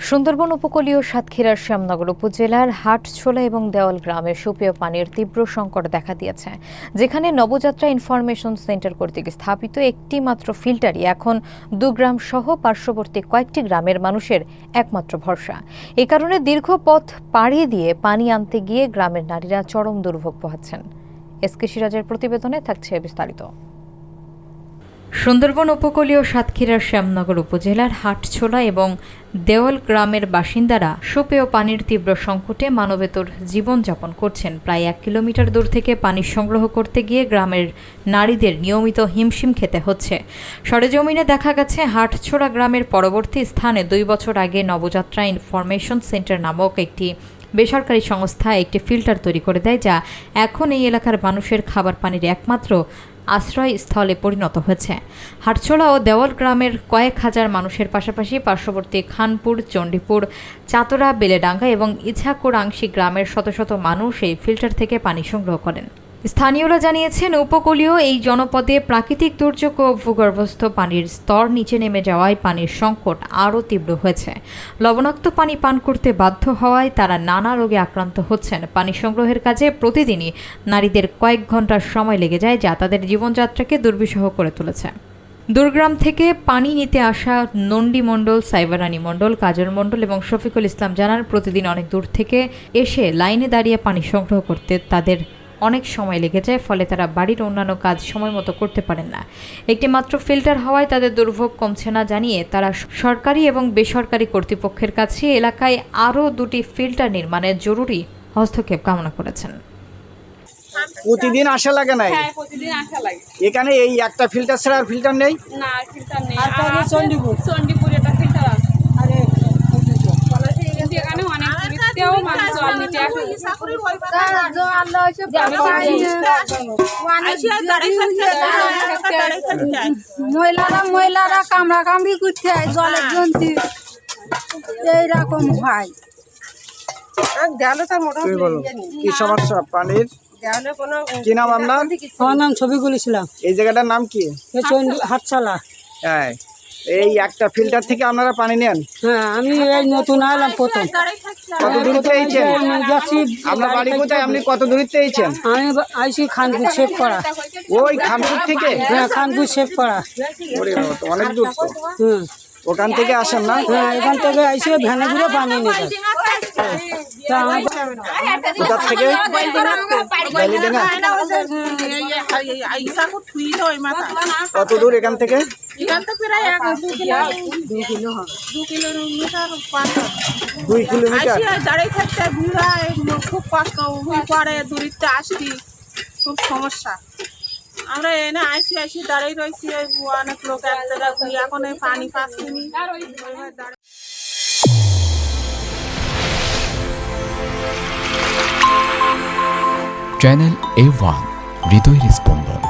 সুন্দরবন উপকূলীয় সাতক্ষীরার শ্যামনগর উপজেলার হাটছোলা এবং দেওয়াল গ্রামে সুপেয় পানির তীব্র সংকট দেখা দিয়েছে, যেখানে নবযাত্রা ইনফরমেশন সেন্টার কর্তৃক স্থাপিত একটি মাত্র ফিল্টারই এখন 2 গ্রাম সহ পার্শ্ববর্তী কয়েকটি গ্রামের মানুষের একমাত্র ভরসা। এ কারণে দীর্ঘ পথ পাড়ি দিয়ে পানি আনতে গিয়ে গ্রামের নারীরা চরম দুর্ভোগ পোহাচ্ছেন। এসকে সিরাজের প্রতিবেদনে থাকছে বিস্তারিত। সুন্দরবন উপকূলীয় সাতক্ষীরার শ্যামনগর উপজেলার হাটছোলা এবং দেওয়াল গ্রামের বাসিন্দারা সুপেয় পানির তীব্র সংকটে মানবেতর জীবনযাপন করছেন। প্রায় 1 কিলোমিটার দূর থেকে পানি সংগ্রহ করতে গিয়ে গ্রামের নারীদের নিয়মিত হিমশিম খেতে হচ্ছে। সরেজমিনে দেখা গেছে, হাটছোলা গ্রামের পরবর্তী স্থানে 2 বছর আগে নবযাত্রা ইনফরমেশন সেন্টার নামক একটি বেসরকারি সংস্থা একটি ফিল্টার তৈরি করে দেয়, যা এখন এই এলাকার মানুষের খাবার পানির একমাত্র আশ্রয়স্থলে পরিণত হয়েছে। হাটছোলা ও দেওয়াল গ্রামের কয়েক হাজার মানুষের পাশাপাশি পার্শ্ববর্তী খানপুর, চণ্ডীপুর, চাতরা, বেলেডাঙ্গা এবং ইছাকুর আংশিক গ্রামের শত শত মানুষ এই ফিল্টার থেকে পানি সংগ্রহ করেন। স্থানীয়রা জানিয়েছেন, উপকূলীয় এই জনপদে প্রাকৃতিক দুর্যোগ ও ভূগর্ভস্থ পানির স্তর নিচে নেমে যাওয়ায় পানির সংকট আরও তীব্র হয়েছে। লবণাক্ত পানি পান করতে বাধ্য হওয়ায় তারা নানা রোগে আক্রান্ত হচ্ছেন। পানি সংগ্রহের কাজে প্রতিদিনই নারীদের কয়েক ঘন্টার সময় লেগে যায়, যা তাদের জীবনযাত্রাকে দুর্বিষহ করে তুলেছে। দুর্গ্রাম থেকে পানি নিতে আসা নন্দী মণ্ডল, সাইবারানী মণ্ডল, কাজল মণ্ডল এবং শফিকুল ইসলাম জানান, প্রতিদিন অনেক দূর থেকে এসে লাইনে দাঁড়িয়ে পানি সংগ্রহ করতে তাদের অনেক সময় লেগে যায়, ফলে তারা বাড়ির অন্যান্য কাজ সময় মতো করতে পারেন না। একটি মাত্র ফিল্টার হওয়ায় তাদের দুর্ভোগ কমছে না জানিয়ে তারা সরকারি এবং বেসরকারি কর্তৃপক্ষের কাছে এলাকায় আরও 2টি ফিল্টার নির্মাণের জরুরি হস্তক্ষেপ কামনা করেছেন। প্রতিদিন আসা লাগে না? হ্যাঁ, প্রতিদিন আসা লাগে। এখানে এই একটা ফিল্টার ছাড়া আর ফিল্টার নেই? না, ফিল্টার নেই। আর চণ্ডীপুর এটা ফিল্টার আছে। কিন্তু এখানে অনেক দূরেও মানুষ জল নিতে আসে। মহিলারা কামড়া কামড়ি করতে হয়, জলের জন্য এইরকম হয়। কি সমস্যা পানির? কি নাম আপনার? আমার নাম ছবিকুল ইসলাম। এই জায়গাটার নাম কি? হাটছালা। হ্যাঁ, এই একটা ফিল্টার থেকে আপনারা পানি নেন? হ্যাঁ, আমি এই নতুন আইলাম প্রথম। কত দূরত্বে এইছেন? আপনার বাড়ি কোথায়? আপনি কত দূরত্বে এইছেন? আমি আইছি খানপুর শেখ পাড়া। ওই খানপুর থেকে? হ্যাঁ, খানপুর শেখ পাড়া। ওরে বাবা, তো অনেক দূর তো। হুম, ওখান থেকে আসেন না? হ্যাঁ, এখান থেকে আইসি ভ্যানে করে পানি নিয়ে যায়। কোথার থেকে? বেলেডাঙ্গা। কত দূর এখান থেকে? দুই কিলোমিটার। দাঁড়িয়ে থাকতে ভিড়া খুব কষ্ট করে, দূরিতে আসছি, খুব সমস্যা। আমরা এনে আইসি দাঁড়িয়ে রয়েছি, অনেক লোক এক জায়গায়, এখন এই পানি পাচ্ছি। চ্যানেল A1 হৃদয়ের স্পন্দন।